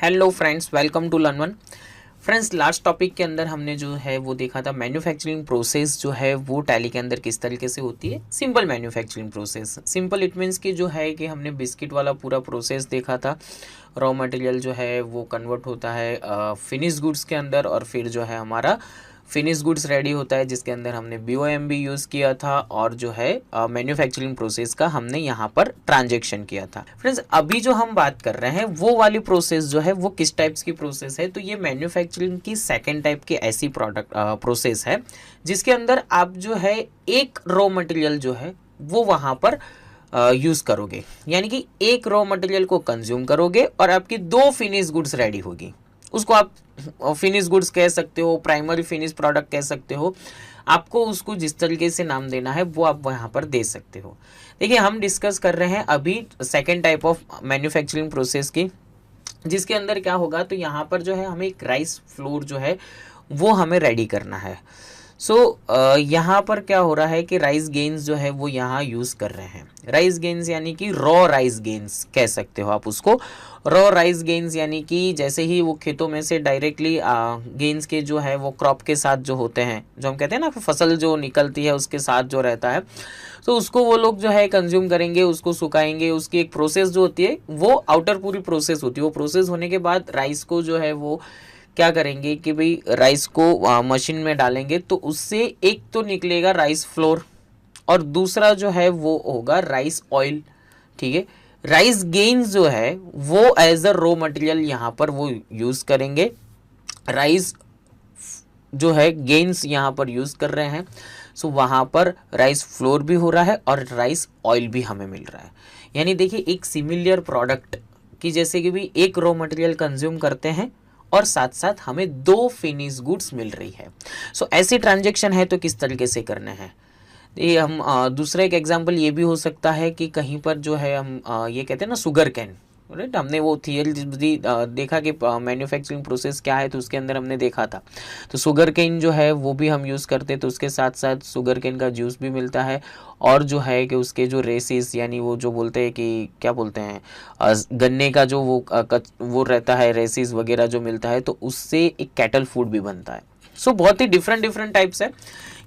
Hello friends, welcome to learn one. Friends, last topic के अंदर हमने जो है वो देखा था मैन्युफैक्चरिंग प्रोसेस जो है वो टैली के अंदर किस तरीके से होती है। Simple manufacturing process, simple it means कि जो है कि हमने बिस्किट वाला पूरा प्रोसेस देखा था। रॉ मटेरियल जो है वो कन्वर्ट होता है फिनिश गुड्स के अंदर, और फिर जो है हमारा फिनिश गुड्स रेडी होता है जिसके अंदर हमने BOM यूज़ किया था, और जो है मैन्युफैक्चरिंग प्रोसेस का हमने यहाँ पर ट्रांजेक्शन किया था। फ्रेंड्स, अभी जो हम बात कर रहे हैं वो वाली प्रोसेस जो है वो किस टाइप्स की प्रोसेस है, तो ये मैन्युफैक्चरिंग की सेकेंड टाइप की ऐसी प्रोडक्ट प्रोसेस है जिसके अंदर आप जो है एक रॉ मटेरियल जो है वो वहाँ पर यूज़ करोगे, यानी कि एक रॉ मटेरियल को कंज्यूम करोगे और आपकी दो फिनिश गुड्स रेडी होगी। उसको आप फिनिश गुड्स कह सकते हो, प्राइमरी फिनिश प्रोडक्ट कह सकते हो, आपको उसको जिस तरीके से नाम देना है वो आप वहाँ पर दे सकते हो। देखिए, हम डिस्कस कर रहे हैं अभी second type of manufacturing process की, जिसके अंदर क्या होगा, तो यहाँ पर जो है हमें एक राइस फ्लोर जो है वो हमें रेडी करना है। यहाँ पर क्या हो रहा है कि राइस गेन्स जो है वो यहाँ यूज़ कर रहे हैं। राइस गेन्स यानी कि रॉ राइस गेन्स कह सकते हो आप उसको। रॉ राइस गेन्स यानी कि जैसे ही वो खेतों में से डायरेक्टली गेन्स के जो है वो क्रॉप के साथ जो होते हैं, जो हम कहते हैं ना फसल जो निकलती है उसके साथ जो रहता है, तो उसको वो लोग जो है कंज्यूम करेंगे, उसको सुखाएंगे। उसकी एक प्रोसेस जो होती है वो आउटर पूरी प्रोसेस होती है। वो प्रोसेस होने के बाद राइस को जो है वो क्या करेंगे कि भाई राइस को मशीन में डालेंगे, तो उससे एक तो निकलेगा राइस फ्लोर और दूसरा जो है वो होगा राइस ऑयल। ठीक है, राइस गेन्स जो है वो एज अ रॉ मटेरियल यहाँ पर वो यूज़ करेंगे। राइस जो है गेन्स यहाँ पर यूज़ कर रहे हैं। वहाँ पर राइस फ्लोर भी हो रहा है और राइस ऑयल भी हमें मिल रहा है। यानी देखिए, एक सिमिलर प्रोडक्ट की जैसे कि भी एक रॉ मटेरियल कंज्यूम करते हैं और साथ साथ हमें दो फिनिश गुड्स मिल रही है। ऐसी ट्रांजेक्शन है तो किस तरीके से करने हैं, ये हम दूसरा एक एग्जांपल ये भी हो सकता है कि कहीं पर जो है हम ये कहते हैं ना शुगर कैन, राइट। हमने वो थियरी देखा कि मैन्युफैक्चरिंग प्रोसेस क्या है, तो उसके अंदर हमने देखा था। तो शुगर केन जो है वो भी हम यूज़ करते हैं, तो उसके साथ साथ शुगर केन का जूस भी मिलता है, और जो है कि उसके जो रेसिस, यानी वो जो बोलते हैं कि क्या बोलते हैं, गन्ने का जो वो रहता है, रेसिस वगैरह जो मिलता है, तो उससे एक कैटल फूड भी बनता है। बहुत ही डिफरेंट टाइप्स है।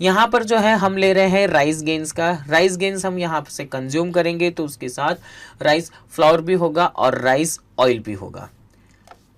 यहाँ पर जो है हम ले रहे हैं राइस गेन्स का। राइस गेन्स हम यहाँ से कंज्यूम करेंगे तो उसके साथ राइस फ्लावर भी होगा और राइस ऑयल भी होगा।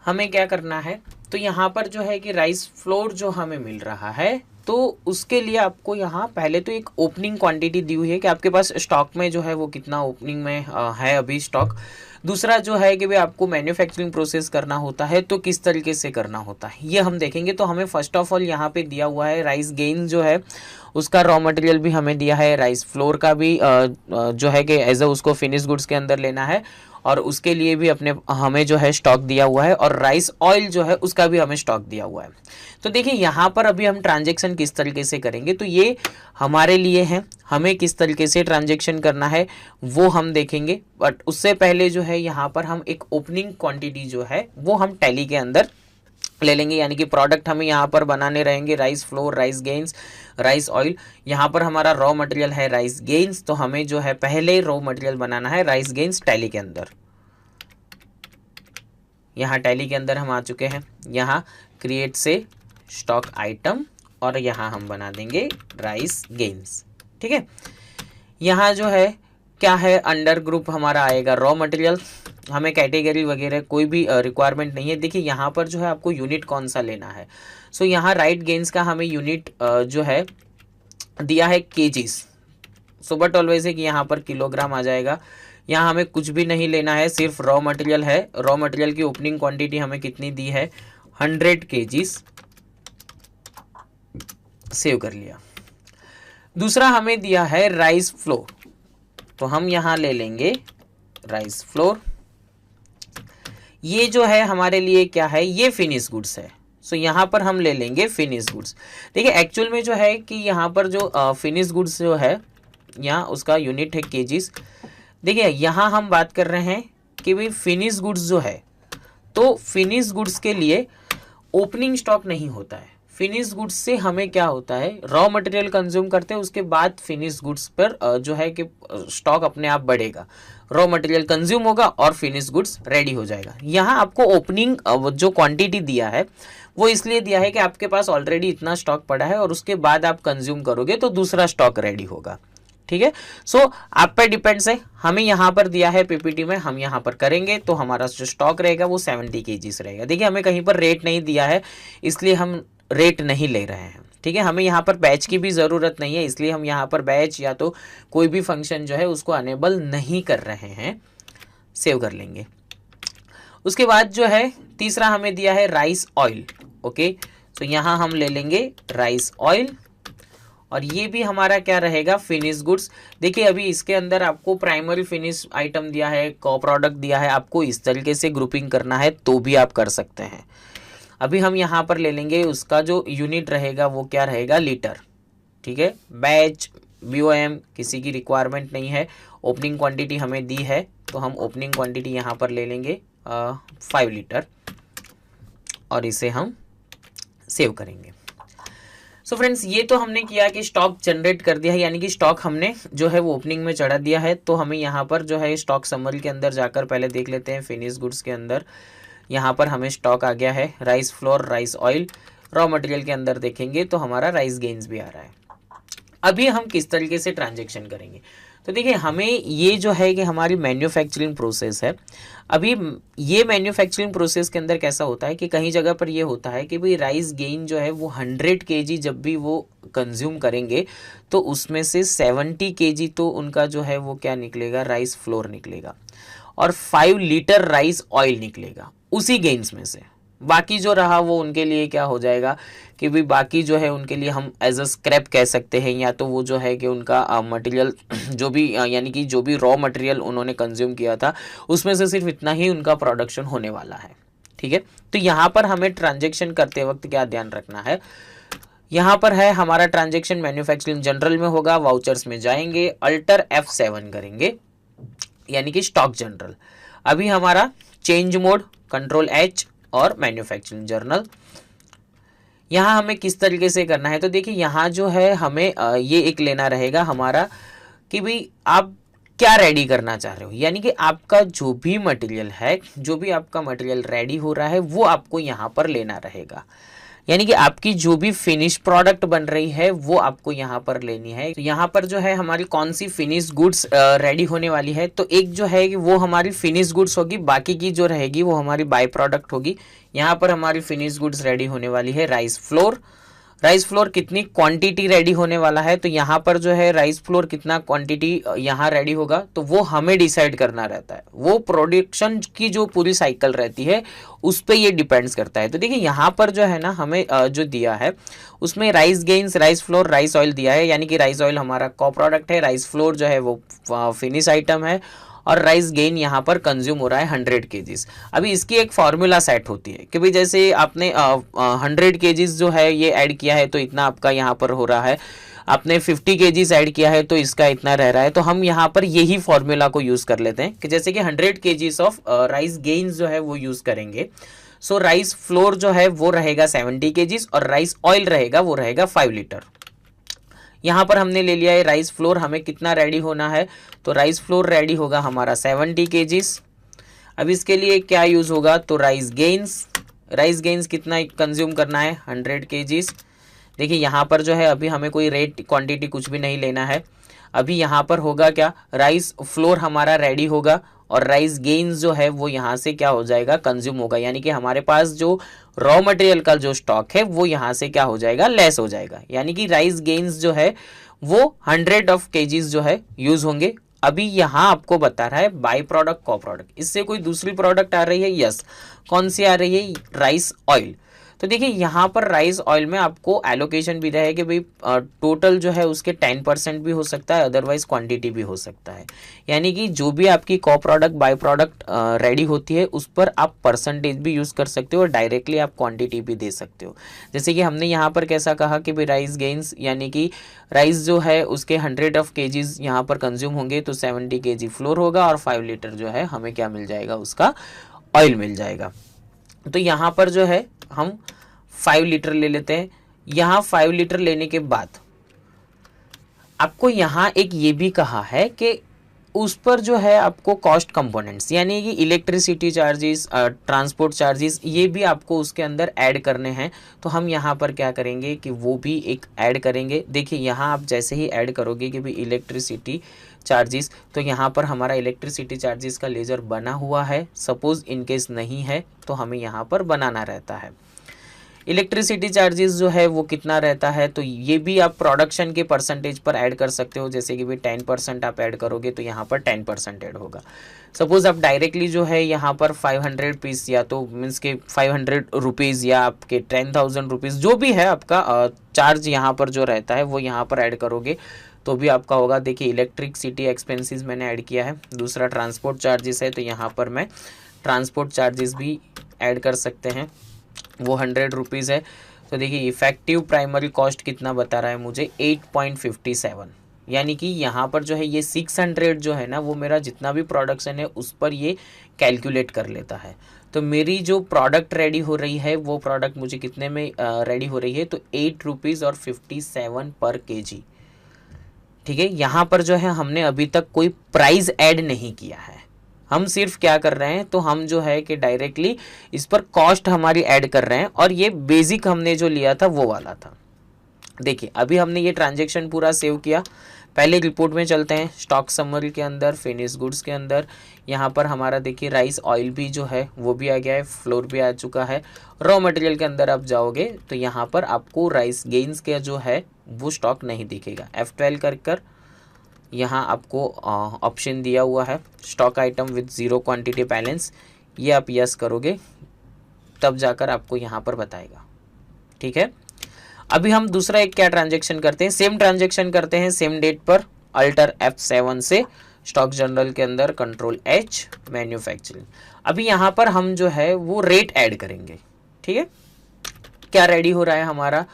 हमें क्या करना है, तो यहाँ पर जो है कि राइस फ्लोर जो हमें मिल रहा है, तो उसके लिए आपको यहाँ पहले तो एक ओपनिंग क्वांटिटी दी हुई है कि आपके पास स्टॉक में जो है वो कितना ओपनिंग में है अभी स्टॉक। दूसरा जो है कि भाई आपको मैन्युफैक्चरिंग प्रोसेस करना होता है तो किस तरीके से करना होता है ये हम देखेंगे। तो हमें फर्स्ट ऑफ ऑल यहाँ पे दिया हुआ है राइस गेन जो है उसका रॉ मटेरियल भी हमें दिया है, राइस फ्लोर का भी जो है कि एज अ उसको फिनिश गुड्स के अंदर लेना है, और उसके लिए भी अपने हमें जो है स्टॉक दिया हुआ है, और राइस ऑयल जो है उसका भी हमें स्टॉक दिया हुआ है। तो देखिए, यहाँ पर अभी हम ट्रांजेक्शन किस तरीके से करेंगे, तो ये हमारे लिए है, हमें किस तरीके से ट्रांजेक्शन करना है वो हम देखेंगे। बट उससे पहले जो है यहाँ पर हम एक ओपनिंग क्वांटिटी जो है वो हम टैली के अंदर ले लेंगे, यानी कि प्रोडक्ट हमें यहाँ पर बनाने रहेंगे rice flour, rice gains, rice oil. यहाँ पर हमारा रॉ मटेरियल है राइस गेन्स, तो हमें जो है पहले रॉ मटेरियल बनाना है राइस गेन्स टैली के अंदर। यहाँ टैली के अंदर हम आ चुके हैं, यहाँ क्रिएट से स्टॉक आइटम, और यहाँ हम बना देंगे राइस गेन्स। ठीक है, यहाँ जो है क्या है, अंडर ग्रुप हमारा आएगा रॉ मटेरियल। हमें कैटेगरी वगैरह कोई भी रिक्वायरमेंट नहीं है। देखिए, यहाँ पर जो है आपको यूनिट कौन सा लेना है। यहाँ राइट गेन्स का हमें यूनिट जो है दिया है केजीज। बट ऑलवेज है कि यहाँ पर किलोग्राम आ जाएगा। यहाँ हमें कुछ भी नहीं लेना है, सिर्फ रॉ मटेरियल है। रॉ मटेरियल की ओपनिंग क्वांटिटी हमें कितनी दी है, 100 केजीज। सेव कर लिया। दूसरा हमें दिया है राइस फ्लोर, तो हम यहाँ ले लेंगे राइस फ्लोर। ये जो है हमारे लिए क्या है, ये फिनिश गुड्स है। यहाँ पर हम ले लेंगे फिनिश गुड्स। देखिए, एक्चुअल में जो है कि यहाँ पर जो फिनिश गुड्स जो है, यहाँ उसका यूनिट है केजीज। देखिए, यहाँ हम बात कर रहे हैं कि भाई फिनिश गुड्स जो है, तो फिनिश गुड्स के लिए ओपनिंग स्टॉक नहीं होता है। फिनिश गुड्स से हमें क्या होता है, रॉ मटेरियल कंज्यूम करते हैं, उसके बाद फिनिश गुड्स पर जो है कि स्टॉक अपने आप बढ़ेगा। रॉ मटेरियल कंज्यूम होगा और फिनिश गुड्स रेडी हो जाएगा। यहाँ आपको ओपनिंग जो क्वांटिटी दिया है वो इसलिए दिया है कि आपके पास ऑलरेडी इतना स्टॉक पड़ा है और उसके बाद आप कंज्यूम करोगे तो दूसरा स्टॉक रेडी होगा। ठीक है, सो आप पे डिपेंड्स है। हमें यहाँ पर दिया है पीपीटी में, हम यहाँ पर करेंगे तो हमारा जो स्टॉक रहेगा वो 70 kgs रहेगा। देखिए हमें कहीं पर रेट नहीं दिया है इसलिए हम रेट नहीं ले रहे हैं। ठीक है, हमें यहाँ पर बैच की भी ज़रूरत नहीं है इसलिए हम यहाँ पर बैच या तो कोई भी फंक्शन जो है उसको अनेबल नहीं कर रहे हैं। सेव कर लेंगे। उसके बाद जो है तीसरा हमें दिया है राइस ऑयल। ओके, तो यहाँ हम ले लेंगे राइस ऑयल और ये भी हमारा क्या रहेगा, फिनिश गुड्स। देखिए अभी इसके अंदर आपको प्राइमरी फिनिश आइटम दिया है, को प्रोडक्ट दिया है, आपको इस तरीके से ग्रुपिंग करना है तो भी आप कर सकते हैं। अभी हम यहाँ पर ले लेंगे उसका जो यूनिट रहेगा वो क्या रहेगा, लीटर। ठीक है, बैच BOM किसी की रिक्वायरमेंट नहीं है। ओपनिंग क्वांटिटी हमें दी है तो हम ओपनिंग क्वांटिटी यहाँ पर ले लेंगे 5 लीटर और इसे हम सेव करेंगे। सो फ्रेंड्स ये तो हमने किया कि स्टॉक जनरेट कर दिया है, यानी कि स्टॉक हमने जो है वो ओपनिंग में चढ़ा दिया है। तो हमें यहाँ पर जो है स्टॉक समरी के अंदर जाकर पहले देख लेते हैं। फिनिश गुड्स के अंदर यहाँ पर हमें स्टॉक आ गया है rice flour, rice oil. Raw material के अंदर देखेंगे तो हमारा राइस गेन्स भी आ रहा है। अभी हम किस तरीके से ट्रांजेक्शन करेंगे, तो देखिए हमें ये जो है कि हमारी मैन्युफैक्चरिंग प्रोसेस है। अभी ये मैन्युफैक्चरिंग प्रोसेस के अंदर कैसा होता है कि कहीं जगह पर ये होता है कि भाई राइस गेन जो है वो 100 kg जब भी वो कंज्यूम करेंगे तो उसमें से 70 kg तो उनका जो है वो क्या निकलेगा, राइस फ्लोर निकलेगा और 5 लीटर राइस ऑयल निकलेगा उसी गेन्स में से। बाकी जो रहा वो उनके लिए क्या हो जाएगा कि भाई बाकी जो है उनके लिए हम एज अ स्क्रैप कह सकते हैं, या तो वो जो है कि उनका मटेरियल जो भी यानी कि जो भी रॉ मटेरियल उन्होंने कंज्यूम किया था उसमें से सिर्फ इतना ही उनका प्रोडक्शन होने वाला है। ठीक है, तो यहाँ पर हमें ट्रांजेक्शन करते वक्त क्या ध्यान रखना है, यहाँ पर है हमारा ट्रांजेक्शन मैन्युफैक्चरिंग जनरल में होगा, वाउचर्स में जाएंगे, अल्टर F7 करेंगे यानी कि स्टॉक जनरल। अभी हमारा चेंज मोड, कंट्रोल H और मैन्युफैक्चरिंग जर्नल। यहाँ हमें किस तरीके से करना है, तो देखिए यहाँ जो है हमें ये एक लेना रहेगा हमारा कि भाई आप क्या रेडी करना चाह रहे हो, यानी कि आपका जो भी मटेरियल है, जो भी आपका मटेरियल रेडी हो रहा है वो आपको यहाँ पर लेना रहेगा। यानी कि आपकी जो भी फिनिश प्रोडक्ट बन रही है वो आपको यहाँ पर लेनी है। तो यहाँ पर जो है हमारी कौन सी फिनिश गुड्स रेडी होने वाली है, तो एक जो है कि वो हमारी फिनिश गुड्स होगी, बाकी की जो रहेगी वो हमारी बाय प्रोडक्ट होगी। यहाँ पर हमारी फिनिश गुड्स रेडी होने वाली है राइस फ्लोर। राइस फ्लोर कितनी क्वांटिटी रेडी होने वाला है, तो यहाँ पर जो है राइस फ्लोर कितना क्वांटिटी यहाँ रेडी होगा तो वो हमें डिसाइड करना रहता है। वो प्रोडक्शन की जो पूरी साइकिल रहती है उस पर ये डिपेंड्स करता है। तो देखिए यहाँ पर जो है ना हमें जो दिया है उसमें rice gains, rice flour, rice oil दिया है, यानी कि राइस ऑयल हमारा को प्रोडक्ट है, राइस फ्लोर जो है वो फिनिश आइटम है और राइस गेन यहाँ पर कंज्यूम हो रहा है 100 kgs। अभी इसकी एक फार्मूला सेट होती है कि भाई जैसे आपने 100 kgs जो है ये ऐड किया है तो इतना आपका यहाँ पर हो रहा है, आपने 50 kgs ऐड किया है तो इसका इतना रह रहा है। तो हम यहाँ पर यही फॉर्मूला को यूज़ कर लेते हैं कि जैसे कि 100 kgs ऑफ राइस गेन्स जो है वो यूज़ करेंगे। सो राइस फ्लोर जो है वो रहेगा 70 kgs और राइस ऑयल रहेगा वो रहेगा 5 लीटर। यहाँ पर हमने ले लिया है राइस फ्लोर, हमें कितना रेडी होना है, तो राइस फ्लोर रेडी होगा हमारा 70 kgs। अब इसके लिए क्या यूज़ होगा, तो राइस गेन्स कितना कंज्यूम करना है 100 kgs। देखिए यहाँ पर जो है अभी हमें कोई रेट क्वांटिटी कुछ भी नहीं लेना है। अभी यहाँ पर होगा क्या, राइस फ्लोर हमारा रेडी होगा और राइस गेन्स जो है वो यहाँ से क्या हो जाएगा, कंज्यूम होगा, यानी कि हमारे पास जो रॉ मटेरियल का जो स्टॉक है वो यहाँ से क्या हो जाएगा, लेस हो जाएगा, यानी कि राइस गेन्स जो है वो 100 ऑफ kgs जो है यूज होंगे। अभी यहाँ आपको बता रहा है बाई प्रोडक्ट, को प्रोडक्ट, इससे कोई दूसरी प्रोडक्ट आ रही है, यस, कौन सी आ रही है, राइस ऑयल। तो देखिए यहाँ पर राइस ऑयल में आपको एलोकेशन भी रहा है कि भाई टोटल जो है उसके 10% भी हो सकता है, अदरवाइज क्वांटिटी भी हो सकता है, यानी कि जो भी आपकी को प्रोडक्ट बाय प्रोडक्ट रेडी होती है उस पर आप परसेंटेज भी यूज़ कर सकते हो और डायरेक्टली आप क्वांटिटी भी दे सकते हो। जैसे कि हमने यहाँ पर कैसा कहा कि भाई राइस गेन्स यानी कि राइस जो है उसके 100 ऑफ kgs यहाँ पर कंज्यूम होंगे तो 70 kg फ्लोर होगा और 5 लीटर जो है हमें क्या मिल जाएगा, उसका ऑयल मिल जाएगा। तो यहाँ पर जो है हम 5 लीटर ले लेते हैं। यहाँ 5 लीटर लेने के बाद आपको यहाँ एक ये भी कहा है कि उस पर जो है आपको कॉस्ट कंपोनेंट्स यानी कि इलेक्ट्रिसिटी चार्जेस, ट्रांसपोर्ट चार्जेस, ये भी आपको उसके अंदर ऐड करने हैं। तो हम यहाँ पर क्या करेंगे कि वो भी एक ऐड करेंगे। देखिए यहाँ आप जैसे ही ऐड करोगे कि भाई इलेक्ट्रिसिटी चार्जेस, तो यहाँ पर हमारा इलेक्ट्रिसिटी चार्जेस का लेजर बना हुआ है। सपोज इनकेस नहीं है तो हमें यहाँ पर बनाना रहता है। इलेक्ट्रिसिटी चार्जेस जो है वो कितना रहता है, तो ये भी आप प्रोडक्शन के परसेंटेज पर ऐड कर सकते हो। जैसे कि भाई 10% आप ऐड करोगे तो यहाँ पर 10% ऐड होगा। सपोज आप डायरेक्टली जो है यहाँ पर 500 पीस या तो मीन्स के 500 रुपीज़ या आपके 10,000 रुपीज़ जो भी है आपका चार्ज यहाँ पर जो रहता है वो यहाँ पर ऐड करोगे तो भी आपका होगा। देखिए इलेक्ट्रिसिटी एक्सपेंसेस मैंने ऐड किया है। दूसरा ट्रांसपोर्ट चार्जेस है, तो यहाँ पर मैं ट्रांसपोर्ट चार्जेस भी ऐड कर सकते हैं, वो 100 रुपीज़ है। तो देखिए इफेक्टिव प्राइमरी कॉस्ट कितना बता रहा है मुझे, 8.57, यानी कि यहाँ पर जो है ये 600 जो है ना वो मेरा जितना भी प्रोडक्शन है उस पर ये कैलकुलेट कर लेता है। तो मेरी जो प्रोडक्ट रेडी हो रही है वो प्रोडक्ट मुझे कितने में रेडी हो रही है, तो 8 रुपीज़ और 57 पर केजी। ठीक है, यहाँ पर जो है हमने अभी तक कोई प्राइस ऐड नहीं किया है। हम सिर्फ क्या कर रहे हैं, तो हम जो है कि डायरेक्टली इस पर कॉस्ट हमारी ऐड कर रहे हैं और ये बेसिक हमने जो लिया था वो वाला था। देखिए अभी हमने ये ट्रांजैक्शन पूरा सेव किया। पहले रिपोर्ट में चलते हैं, स्टॉक समरी के अंदर, फिनिश गुड्स के अंदर। यहाँ पर हमारा देखिए राइस ऑयल भी जो है वो भी आ गया है, फ्लोर भी आ चुका है। रॉ मटेरियल के अंदर आप जाओगे तो यहाँ पर आपको राइस गेन्स का जो है वो स्टॉक नहीं दिखेगा। F12 कर यहाँ आपको ऑप्शन दिया हुआ है stock item with 0 quantity balance, ये आप यस करोगे तब जाकर आपको यहाँ पर बताएगा। ठीक है, अभी हम दूसरा एक क्या ट्रांजैक्शन करते हैं, सेम ट्रांजैक्शन करते हैं सेम डेट पर। अल्टर F7 से स्टॉक जनरल के अंदर कंट्रोल H मैन्युफैक्चरिंग। अभी यहाँ पर हम जो है वो रेट ऐड करेंगे। ठीक है, क्या रेडी हो रहा है हमारा,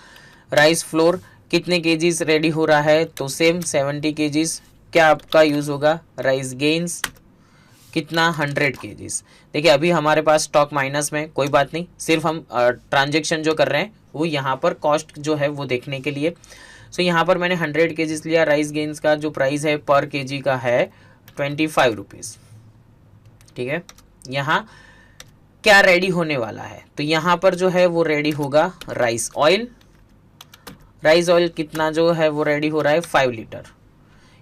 राइस फ्लोर कितने केजीज रेडी हो रहा है, तो सेम 70 केजीज। क्या आपका यूज होगा, राइस गेन्स कितना 100 केजीज। देखिए अभी हमारे पास स्टॉक माइनस में, कोई बात नहीं, सिर्फ हम ट्रांजैक्शन जो कर रहे हैं वो यहाँ पर कॉस्ट जो है वो देखने के लिए। सो यहाँ पर मैंने 100 केजीज लिया। राइस गेन्स का जो प्राइस है पर केजी का है 25 रुपीज़। ठीक है, यहाँ क्या रेडी होने वाला है, तो यहाँ पर जो है वो रेडी होगा राइस ऑयल। राइस ऑयल कितना जो है वो रेडी हो रहा है 5 लीटर।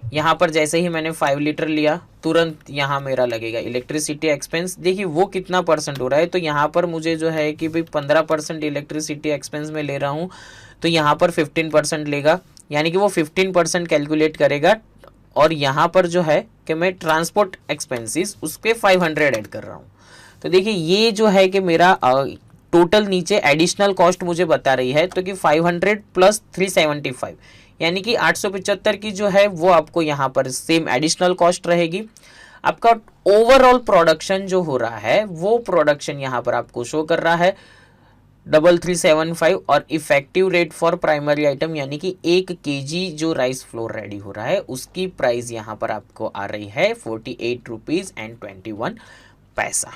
यहाँ पर जैसे ही मैंने 5 लीटर लिया तुरंत यहाँ मेरा लगेगा इलेक्ट्रिसिटी एक्सपेंस। देखिए वो कितना परसेंट हो रहा है, तो यहाँ पर मुझे जो है कि भाई 15% इलेक्ट्रिसिटी एक्सपेंस में ले रहा हूँ, तो यहाँ पर 15% लेगा, यानी कि वो 15% कैलकुलेट करेगा। और यहाँ पर जो है कि मैं ट्रांसपोर्ट एक्सपेंसेस उसके 500 ऐड कर रहा हूँ। तो देखिए ये जो है कि मेरा टोटल नीचे एडिशनल कॉस्ट मुझे बता रही है, तो कि 500 प्लस 375 यानी कि 875 की जो है वो आपको यहाँ पर सेम एडिशनल कॉस्ट रहेगी। आपका ओवरऑल प्रोडक्शन जो हो रहा है वो प्रोडक्शन यहाँ पर आपको शो कर रहा है 3375 और effective rate for primary item यानी कि 1 केजी जो राइस फ्लोर रेडी हो रहा है उसकी प्राइस यहाँ पर आपको आ रही है 48 रुपीज़ एंड 21 पैसा।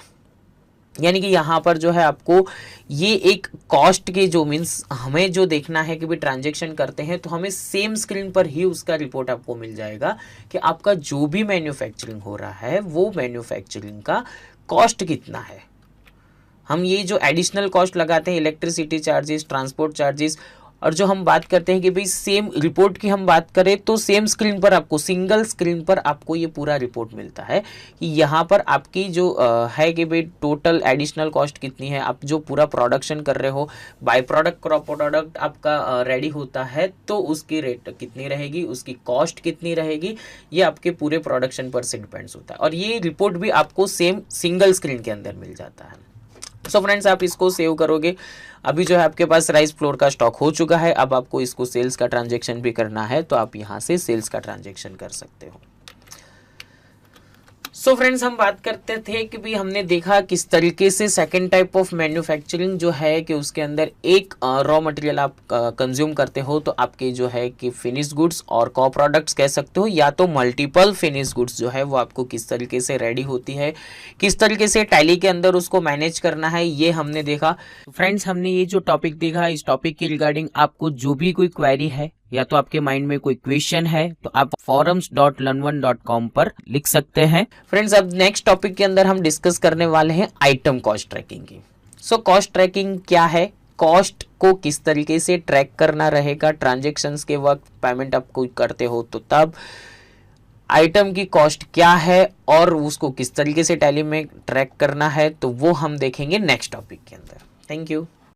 यानी कि यहाँ पर जो है आपको ये एक कॉस्ट के जो मीन्स हमें जो देखना है कि भाई ट्रांजैक्शन करते हैं तो हमें सेम स्क्रीन पर ही उसका रिपोर्ट आपको मिल जाएगा कि आपका जो भी मैन्युफैक्चरिंग हो रहा है वो मैन्युफैक्चरिंग का कॉस्ट कितना है। हम ये जो एडिशनल कॉस्ट लगाते हैं इलेक्ट्रिसिटी चार्जेस, ट्रांसपोर्ट चार्जेस, और जो हम बात करते हैं कि भाई सेम रिपोर्ट की हम बात करें तो सेम स्क्रीन पर आपको, सिंगल स्क्रीन पर आपको ये पूरा रिपोर्ट मिलता है कि यहाँ पर आपकी जो है कि भाई टोटल एडिशनल कॉस्ट कितनी है। आप जो पूरा प्रोडक्शन कर रहे हो, बाय प्रोडक्ट क्रॉप प्रोडक्ट आपका रेडी होता है तो उसकी रेट कितनी रहेगी, उसकी कॉस्ट कितनी रहेगी, ये आपके पूरे प्रोडक्शन पर से डिपेंड्स होता है। और ये रिपोर्ट भी आपको सेम सिंगल स्क्रीन के अंदर मिल जाता है। सो फ्रेंड्स आप इसको सेव करोगे। अभी जो है आपके पास राइस फ्लोर का स्टॉक हो चुका है, अब आपको इसको सेल्स का ट्रांजैक्शन भी करना है तो आप यहाँ से सेल्स का ट्रांजैक्शन कर सकते हो। सो फ्रेंड्स हम बात करते थे कि भी हमने देखा किस तरीके से सेकंड टाइप ऑफ मैन्युफैक्चरिंग जो है कि उसके अंदर एक रॉ मटेरियल आप कंज्यूम करते हो तो आपके जो है कि फिनिश गुड्स और को प्रोडक्ट्स कह सकते हो, या तो मल्टीपल फिनिश गुड्स जो है वो आपको किस तरीके से रेडी होती है, किस तरीके से टैली के अंदर उसको मैनेज करना है, ये हमने देखा। फ्रेंड्स हमने ये जो टॉपिक देखा, इस टॉपिक के रिगार्डिंग आपको जो भी कोई क्वेरी है या तो आपके माइंड में कोई क्वेश्चन है तो आप forums.learn1.com पर लिख सकते हैं। फ्रेंड्स, अब नेक्स्ट टॉपिक के अंदर हम डिस्कस करने वाले हैं आइटम कॉस्ट ट्रैकिंग की। सो कॉस्ट ट्रैकिंग क्या है, कॉस्ट को किस तरीके से ट्रैक करना रहेगा, ट्रांजेक्शन्स के वक्त पेमेंट आप कोई करते हो तो तब आइटम की कॉस्ट क्या है और उसको किस तरीके से टैली में ट्रैक करना है, तो वो हम देखेंगे नेक्स्ट टॉपिक के अंदर। Thank you.